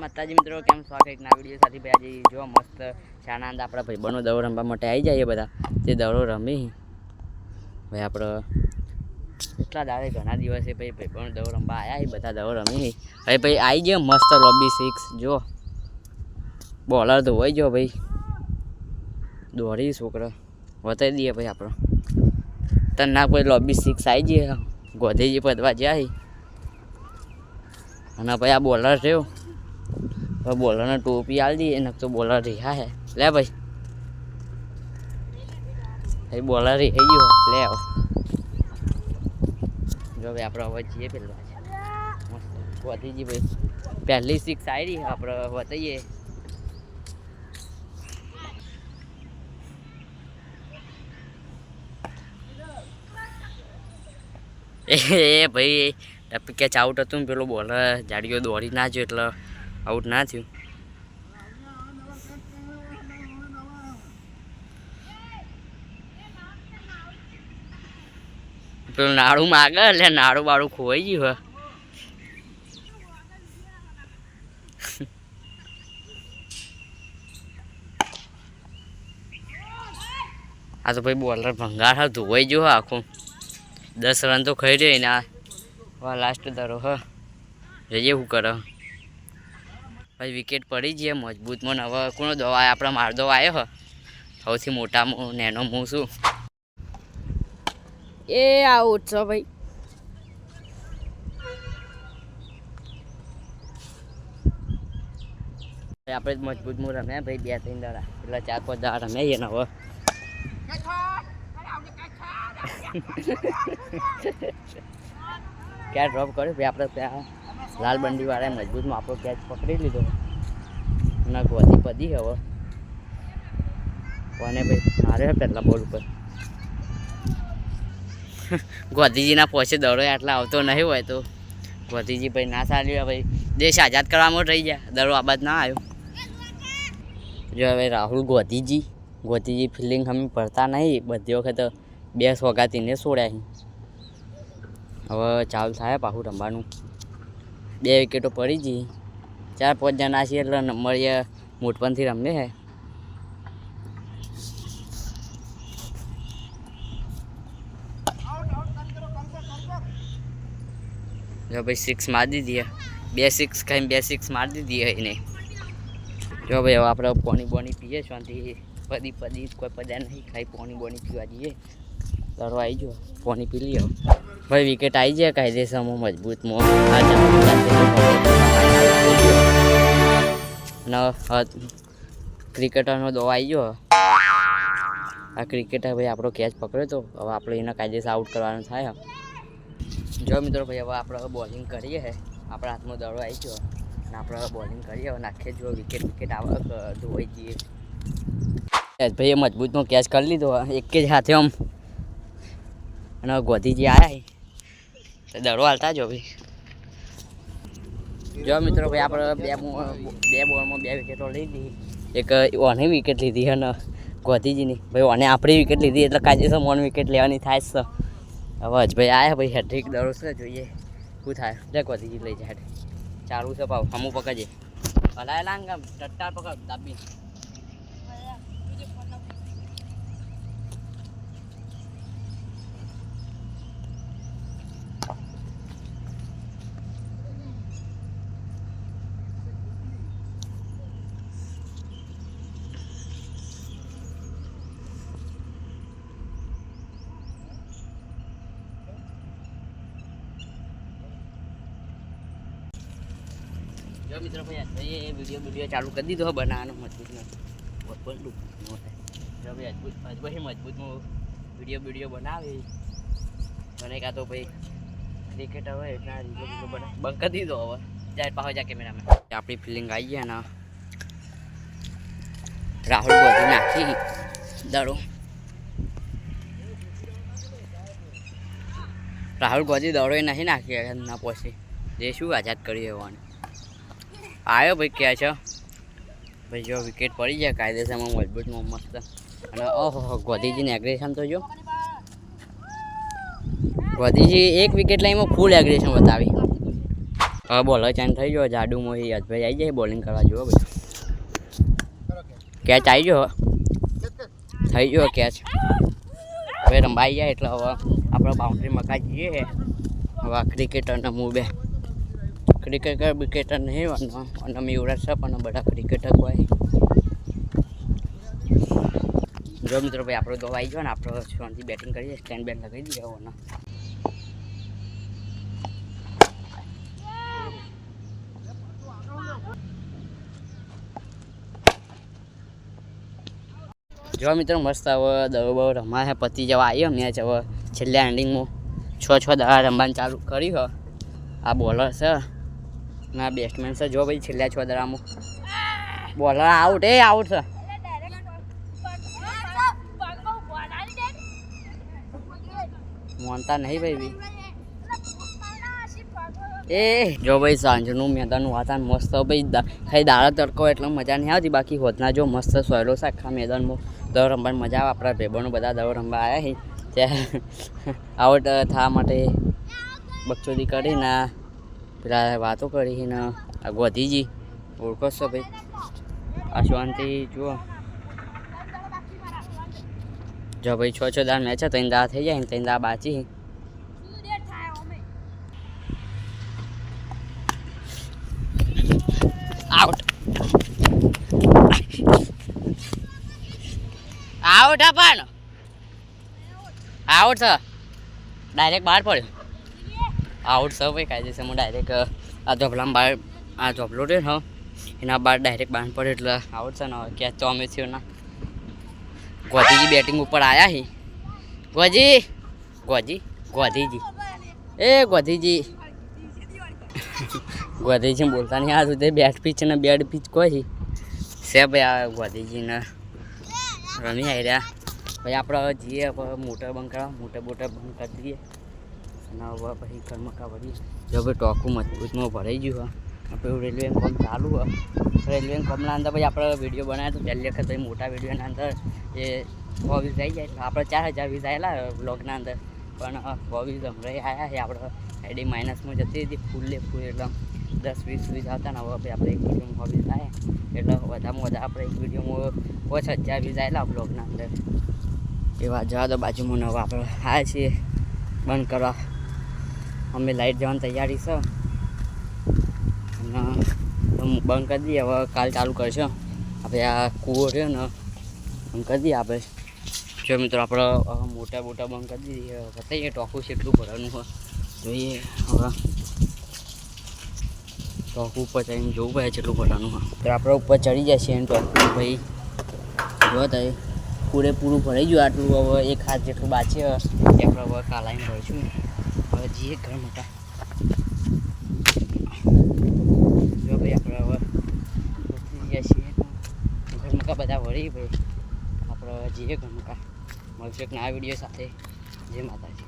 માતાજી મિત્રો, કેમ સ્વાગત એક ના વિડીયો સાથે ભાઈ આજે જો મસ્ત શાનાંદ આપણા ભાઈબંધો દડો રમવા માટે આવી જાય બધા તે દડો રમી ભાઈ આપણે એટલા દાડે ઘણા દિવસે ભાઈ ભાઈબંધો દડો રમવા આવ્યા બધા દડો રમી ભાઈ આવી ગયો મસ્ત લોબી 6 જો બોલર તો હોય જો ભાઈ દોડી છોકરા બતાવી દઈએ ભાઈ આપણે તને ના કોઈ લોબી 6 આવી જઈએ ગોધીજી પદવા જાય અને ભાઈ આ બોલર થયો બોલરને ટોપી આલી દઈએ ને તો બોલર રહ્યા હે લે ભાઈ એ બોલર રહી ગયો લે જો ભાઈ આપણે હવે જઈએ પેલા મસ્ત ગોધીજી ભાઈ પહેલી 6 આવી રહી આપણે બતાવીએ એ ભાઈ ટપી કેચ આઉટ હતું ને પેલો બોલર જાડીઓ દોડી ના જો એટલે આઉટ ના થયું પેલું નાડું માગે એટલે નાડું બાળું ખોવાઈ ગયું આ તો ભાઈ બોલર ભંગાર ધોવાઈ ગયો આખું 10 રન તો ખાઈ રહ્યો ને આ લાસ્ટ દરો જઈએ શું કરે ભાઈ વિકેટ પડી જઈએ મજબૂતમાં હવે કોનો દવા આપણા મારદો આવ્યો સૌથી મોટામાં નેનો હું છું એ આઉટ છો ભાઈ આપણે મજબૂતમાં રમ્યા ભાઈ 2-3 દાડા પેલા 4-5 દાડા રમ્યા ને હવે ક્યાં ડ્રોપ કર્યો ભાઈ આપણે ત્યાં લાલ બંડી વાળાએ મજબૂતમાં આપણો કેચ પકડી લીધો અને ગોધી પડી હવે કોને ભાઈ મારે પહેલા બોલ ઉપર ગોધીજીના પોસે દડો આટલા આવતો નહીં હોય તો ગોધીજી ભાઈ ના ચાલ્યો ભાઈ દેશ આઝાદ કરવામાં રહી ગયા દડો આબાદ ના આવ્યો જો હવે રાહુલ ગોધીજી ફિલ્ડિંગ અમે ભરતા નહીં બધી વખત 2 સોગાતીને છોડ્યા હવે ચાલુ થાય પાછું રમવાનું 2 વિકેટો પડી જઈ 4-5 જણા છીએ એટલે મળીએ મોટપણથી રમીએ હે જો ભાઈ 6 મારી દીધી 2 6 ખાઈને 2 6 મારી દીધી એને જો ભાઈ હવે આપણે પાણી પીએ શાંતિ પદી કોઈ પદ્યા નહીં ખાઈ પાણી પીવા જઈએ દરો આવી ગયો પાણી પી લઈએ ભાઈ વિકેટ આવી જાય કાયદેસરમાં મજબૂતમાં ક્રિકેટરનો દો આવી ગયો આ ક્રિકેટર ભાઈ આપણો કેચ પકડ્યો તો હવે આપણે એને કાયદેસર આઉટ કરવાનું થાય જો મિત્રો ભાઈ હવે આપણે બોલિંગ કરીએ હે આપણા હાથમાં દડો આવી ગયો અને આપણે બોલિંગ કરીએ હવે નાખીએ જો વિકેટ આવે ધોવાઈ જઈએ ભાઈ એ મજબૂતનો કેચ કરી લીધો એક જ હાથે આમ અને ગોધીજી આવ્યા તો દડો હાલતા જો ભાઈ જો મિત્રો ભાઈ આપણે 2 બોલમાં 2 વિકેટો લીધી એક ઓને વિકેટ લીધી અને ગોધીજીની ભાઈ ઓને આપણી વિકેટ લીધી એટલે કાયદેસર 1 વિકેટ લેવાની થાય છે હવે જ ભાઈ આવ્યા ભાઈ હેટ્રિક દડો છે જોઈએ શું થાય લે ગોધીજી લઈ જાય ચાલુ છે પાવ હમું પકડજે હલાય લાંગ ટટ્ટાર પકડ દાબી જો મિત્રો ભાઈ એ વિડીયો ચાલુ કરી દીધો બનાવવાનો મજબૂતનો બોલું જો ભાઈ મજબૂતનો વિડીયો બનાવે મને કાં તો ભાઈ ક્રિકેટ હવે એટલા વિડીયો બંધ કરી દીધો હવે જાય પાછો જા કેમેરામાં આપણી ફિલિંગ આવી ગયા ને રાહુલ ગોધી નાખી દડો રાહુલ ગોધી દડો એ નહીં નાખી ના પછી દેશું આઝાદ કરી હોવાનું આવ્યો ભાઈ ક્યાં છે ભાઈ જો વિકેટ પડી જાય કાયદેસરમાં મજબૂતમાં મસ્ત અને ઓહો ગોધીજીને એગ્રેશન તો જો ગોધીજી 1 વિકેટ લાઈનમાં ફૂલ એગ્રેશન બતાવી હવે બોલર ચાન્સ થઈ ગયો જાડુ મોહી યશભાઈ આવી જાય બોલિંગ કરવા જુઓ ભાઈ કેચ આવી ગયો થઈ ગયો કેચ હવે રંબાઈ જાય એટલે હવે આપણે બાઉન્ડ્રી મકા જઈએ હવે ક્રિકેટરના મૂળ બે ક્રિકેટર વિકેટર નહીં અને અમે યુવરાજ છે પણ બધા ક્રિકેટર હોય જો મિત્રો ભાઈ આપણો દો આવી ગયો ને આપણે શાંતિ બેટિંગ કરીએ સ્ટેન્ડ બેટ લગાવી દઈએ હવે જો મિત્રો મસ્ત હવે દડો બહુ રમા છે પતિ જવા આવ્યો મેચ હવે છેલ્લા એન્ડિંગમાં 6 દડા રમવાનું ચાલુ કર્યું આ બોલર છે ના બેટ્સમેન છે જો ભાઈ છેલ્લા 6 દડામાં બોલર આઉટ આઉટ છે મોનતા નહીં ભાઈ એ જો ભાઈ સાંજનું મેદાનનું વાતાવરણ મસ્ત ભાઈ ખાલી દાડા તડકો એટલે મજા નહીં આવતી બાકી હોતના જો મસ્ત સોયલો છે આખા મેદાનમાં દડો રમવાની મજા આવે આપણા ભાઈબંધો બધા દડો રમવા આવ્યા છે ત્યાં આઉટ થવા માટે બકચોદી કરીને પેલા વાતો કરીને આ ગોધીજી ઓળખો છો ભાઈ આ શાંતિ જુઓ જો ભાઈ 6 દાળ મેચ છે 3 દાળ થઈ જાય ને 3 દાળ બાચી આઉટ આઉટ પણ આઉટ છે ડાયરેક્ટ બહાર પડ્યો આઉટ છે ભાઈ કાયદેસર હું ડાયરેક્ટ આ ધોપલામાં બહાર આ ધોપલો રહ્યો હા એના બહાર ડાયરેક્ટ બહાર પડ્યો એટલે આઉટ છે ને ક્યાં તો અમે થયો ના ગોધીજી બેટિંગ ઉપર આવ્યા હી ગોધીજી એ ગોધીજી ગોધીજી બોલતા નહીં આ સુધી બેટ પીચ ને બેડ પીચ કોઈ છે ભાઈ આ ગોધીજીને રમી આવી રહ્યા ભાઈ આપણે જઈએ મોટર બંધ કરવા મોટર બંધ કરી દઈએ અને હવે પછી ઘરમકા વળી જો ભાઈ ટોકું મજબૂતમાં ભરાઈ ગયું આપણે રેલવે કોમ ચાલુ હોય રેલવે કોમના અંદર ભાઈ આપણે વિડીયો બનાવ્યા તો પહેલી વખત ભાઈ મોટા વિડીયોના અંદર એ 20 આવી જાય એટલે આપણે 4000 વ્યૂઝ આવેલા બ્લોગના અંદર પણ 20 હમણાં આવ્યા છે આપણે આઈડી માઇનસમાં જતી હતી ફૂલ એટલે 10-20 વ્યૂઝ આવતા ને હવે ભાઈ આપણે એક વિડીયોમાં 20 આવ્યા એટલે વધારેમાં વધારે આપણે એક વિડીયોમાં 5000 વ્યૂઝ આવેલા બ્લોગના અંદર એવા જવા દો બાજુમાં હવે આપણે આવ્યા છીએ બંધ કરવા અમે લાઇટ જવાની તૈયારી છે અને બંધ કરી દઈએ હવે કાલ ચાલુ કરશો આપણે આ કૂવો રહ્યો ને બંધ કરી દઈએ આપણે જો મિત્રો આપણે મોટા બંધ કરી દઈએ બતાવીએ ટોકું છે એટલું ભરવાનું હોય જોઈએ હવે ટોકું ઉપર ચડીને જોવું પડે છે એટલું ભરવાનું હોય તો આપણે ઉપર ચડી જાય છે ટોકું ભાઈ જો થાય પૂરેપૂરું ભરાઈ ગયું આટલું હવે એક હાથ જેટલું બાકી એ આપણે હવે કાલાઈને ભરીશું હવે જઈએ ઘર મોટા જો ભાઈ આપણે હવે પહોંચી ગયા છીએ ઘરમકા બધા વળી ભાઈ આપણે હવે જઈએ ઘરમકા મળશે એક નવા વિડીયો સાથે જય માતાજી.